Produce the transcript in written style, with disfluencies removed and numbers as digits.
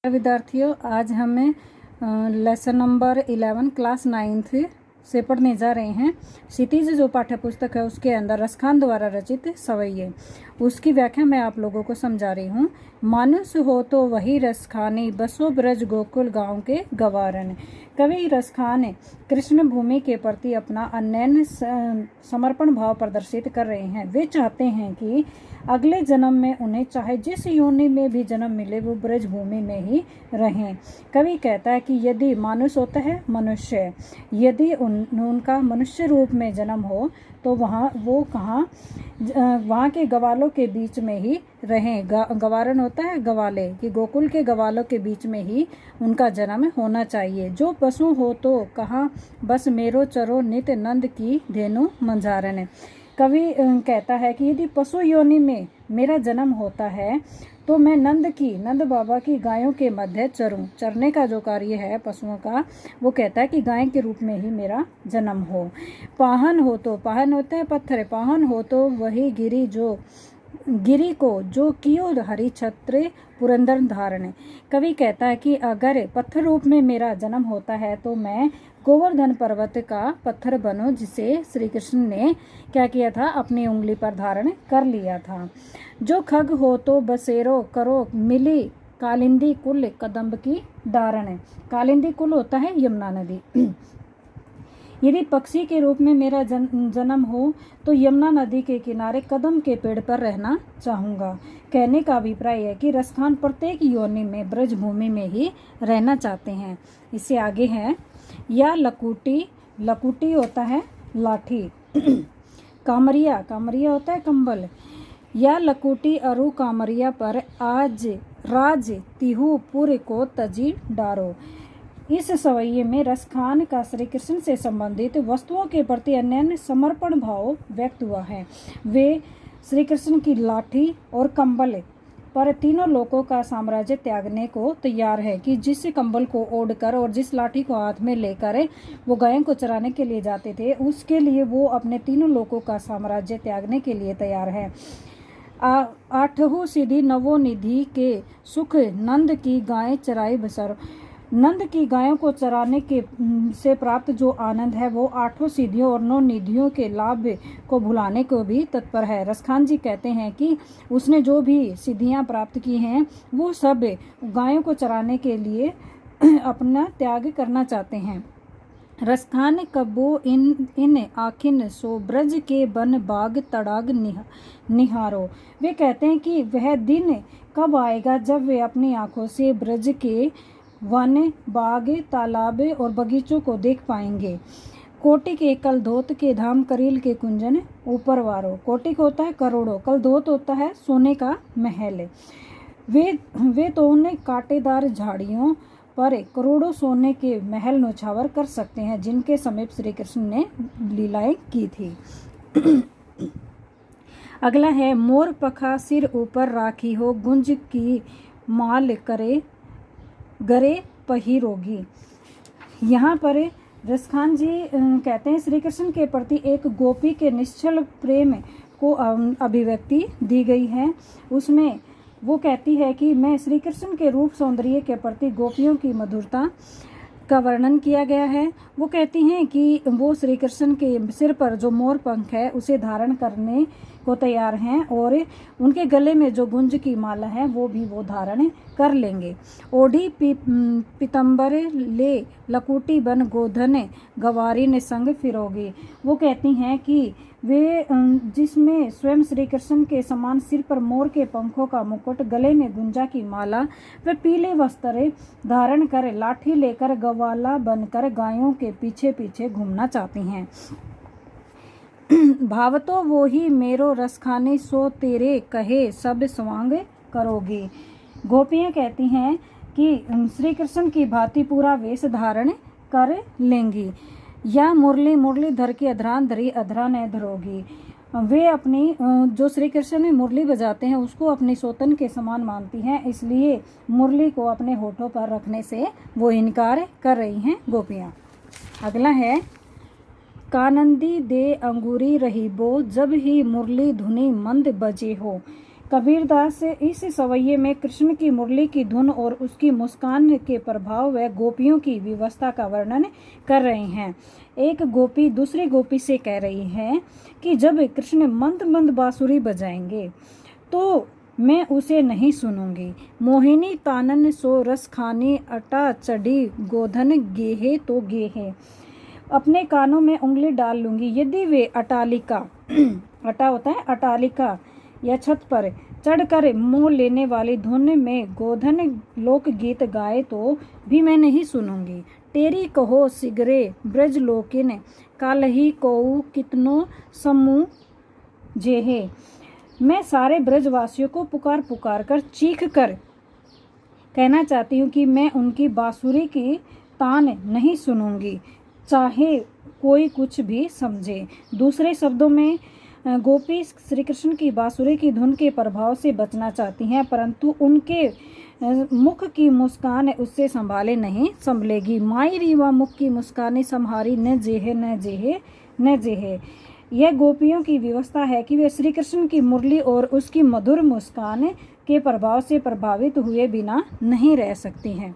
विद्यार्थियों, आज हमें लेसन नंबर 11 क्लास 9th से पढ़ने जा रहे हैं। क्षितिज जो पाठ्य पुस्तक है उसके अंदर रसखान द्वारा रचित सवैये, उसकी व्याख्या मैं आप लोगों को समझा रही हूँ। मानुष हो तो वही रसखानी, बसो ब्रज गोकुल गांव के गवारन। कवि रसखान कृष्ण भूमि के प्रति अपना अनन्य समर्पण भाव प्रदर्शित कर रहे हैं। वे चाहते हैं कि अगले जन्म में उन्हें चाहे जिस योनि में भी जन्म मिले वो ब्रज भूमि में ही रहें। कवि कहता है कि यदि मानुष होता है मनुष्य, यदि उनका मनुष्य रूप में जन्म हो तो वहाँ के गवालों के बीच में ही रहें। गवारन होता है गवाले, कि गोकुल के गवालों के बीच में ही उनका जन्म होना चाहिए। जो पशु हो तो कहाँ बस मेरो चरो नित नंद की धेनु मंझारन। कवि कहता है कि यदि पशु योनि में मेरा जन्म होता है तो मैं नंद बाबा की गायों के मध्य चरूं। चरने का जो कार्य है पशुओं का, वो कहता है कि गाय के रूप में ही मेरा जन्म हो। पाहन हो तो, पाहन होता है पत्थर, पाहन हो तो वही गिरी को जो कियो हरि छत्र पुरंदर धारण। कवि कहता है कि अगर पत्थर रूप में मेरा जन्म होता है तो मैं गोवर्धन पर्वत का पत्थर बनूं, जिसे श्री कृष्ण ने क्या किया था, अपनी उंगली पर धारण कर लिया था। जो खग हो तो बसेरो करो मिली कालिंदी कुल कदम्ब की डारण। कालिंदी कुल होता है यमुना नदी। यदि पक्षी के रूप में मेरा जन्म हो तो यमुना नदी के किनारे कदम के पेड़ पर रहना चाहूँगा। कहने का अभिप्राय है कि रसखान प्रत्येक योनि में ब्रज भूमि में ही रहना चाहते हैं। इससे आगे है या लकुटी होता है लाठी, कामरिया होता है कंबल। या लकुटी अरु कामरिया पर आज राज तिहुपुर को तजी डारो। इस सवैये में रसखान का श्री कृष्ण से संबंधित वस्तुओं के प्रति अनन्य समर्पण भाव व्यक्त हुआ है। वे श्री कृष्ण की लाठी और कंबल पर तीनों लोगों का साम्राज्य त्यागने को तैयार है, कि जिस कंबल को ओढ़कर और जिस लाठी को हाथ में लेकर वो गायों को चराने के लिए जाते थे, उसके लिए वो अपने तीनों लोगों का साम्राज्य त्यागने के लिए तैयार है। आठहु सिद्धि नवो निधि के सुख नंद की गाय चराई बसर। नंद की गायों को चराने के से प्राप्त जो आनंद है वो आठों सिद्धियों और 9 निधियों के लाभ को भुलाने को भी तत्पर है। रसखान जी कहते हैं कि उसने जो भी सिद्धियां प्राप्त की हैं वो सब गायों को चराने के लिए अपना त्याग करना चाहते हैं। रसखान कबो इन आखिन सो ब्रज के बन बाग तड़ाग निहारो। वे कहते हैं कि वह दिन कब आएगा जब वे अपनी आंखों से ब्रज के वन, बाग, तालाब और बगीचों को देख पाएंगे। कोटि के कलधोत के धाम करील के कुंजन ऊपर वारो। कोटि होता है करोड़ों, कलधोत होता है सोने का महल। वे तो उन्हें कांटेदार झाड़ियों पर करोड़ों सोने के महल नौछावर कर सकते हैं, जिनके समीप श्री कृष्ण ने लीलाएं की थी। अगला है मोर पखा सिर ऊपर राखी हो, गुंज की माल करे गरे पहिरोगी। यहाँ पर रसखान जी कहते हैं श्री कृष्ण के प्रति एक गोपी के निश्चल प्रेम को अभिव्यक्ति दी गई है। उसमें वो कहती है कि मैं श्री कृष्ण के रूप सौंदर्य के प्रति गोपियों की मधुरता का वर्णन किया गया है। वो कहती हैं कि वो श्री कृष्ण के सिर पर जो मोर पंख है उसे धारण करने को तैयार हैं, और उनके गले में जो गुंज की माला है वो भी वो धारण कर लेंगे। ओढ़ी पीतम्बर ले लकुटी बन गोधन गवारी ने संग फिरोगी। वो कहती हैं कि वे जिसमें स्वयं श्री कृष्ण के समान सिर पर मोर के पंखों का मुकुट, गले में गुंजा की माला व पीले वस्त्र धारण कर लाठी लेकर गवाला बनकर गायों के पीछे पीछे घूमना चाहती हैं। भाव तो वो ही मेरो रसखाने सो तेरे कहे सब स्वांग करोगी। गोपियाँ कहती हैं कि श्री कृष्ण की भांति पूरा वेश धारण कर लेंगी, या मुरली धर की अधरान धरी अधरा न धरोगी। वे अपनी जो श्री कृष्ण में मुरली बजाते हैं उसको अपनी सोतन के समान मानती हैं, इसलिए मुरली को अपने होठों पर रखने से वो इनकार कर रही हैं गोपियाँ। अगला है कानंदी दे अंगूरी रही बो, जब ही मुरली धुनी मंद बजे हो। कबीरदास इस सवैये में कृष्ण की मुरली की धुन और उसकी मुस्कान के प्रभाव व गोपियों की व्यवस्था का वर्णन कर रहे हैं। एक गोपी दूसरी गोपी से कह रही है कि जब कृष्ण मंद मंद बांसुरी बजाएंगे तो मैं उसे नहीं सुनूंगी। मोहिनी तानन सो रस खानी, अटा चढ़ी गोधन गेहे तो गेहे। अपने कानों में उंगली डाल लूंगी यदि वे अटालिका अटा होता है अटालिका या छत पर चढ़कर मोह लेने वाली धुन में गोधन लोक गीत गाए तो भी मैं नहीं सुनूंगी। तेरी कहो सिगरे ब्रज लोकिन, कालही को कितनो समूह जेहे। मैं सारे ब्रजवासियों को पुकार पुकार कर चीख कर कहना चाहती हूँ कि मैं उनकी बांसुरी की तान नहीं सुनूंगी, चाहे कोई कुछ भी समझे। दूसरे शब्दों में गोपी श्री कृष्ण की बांसुरी की धुन के प्रभाव से बचना चाहती हैं, परंतु उनके मुख की मुस्कान उससे संभाले नहीं संभलेगी। माई रीवा मुख की मुस्कान संहारी, न जेहे न जेहे न जेहे। यह गोपियों की व्यवस्था है कि वे श्री कृष्ण की मुरली और उसकी मधुर मुस्कान के प्रभाव से प्रभावित हुए बिना नहीं रह सकती हैं।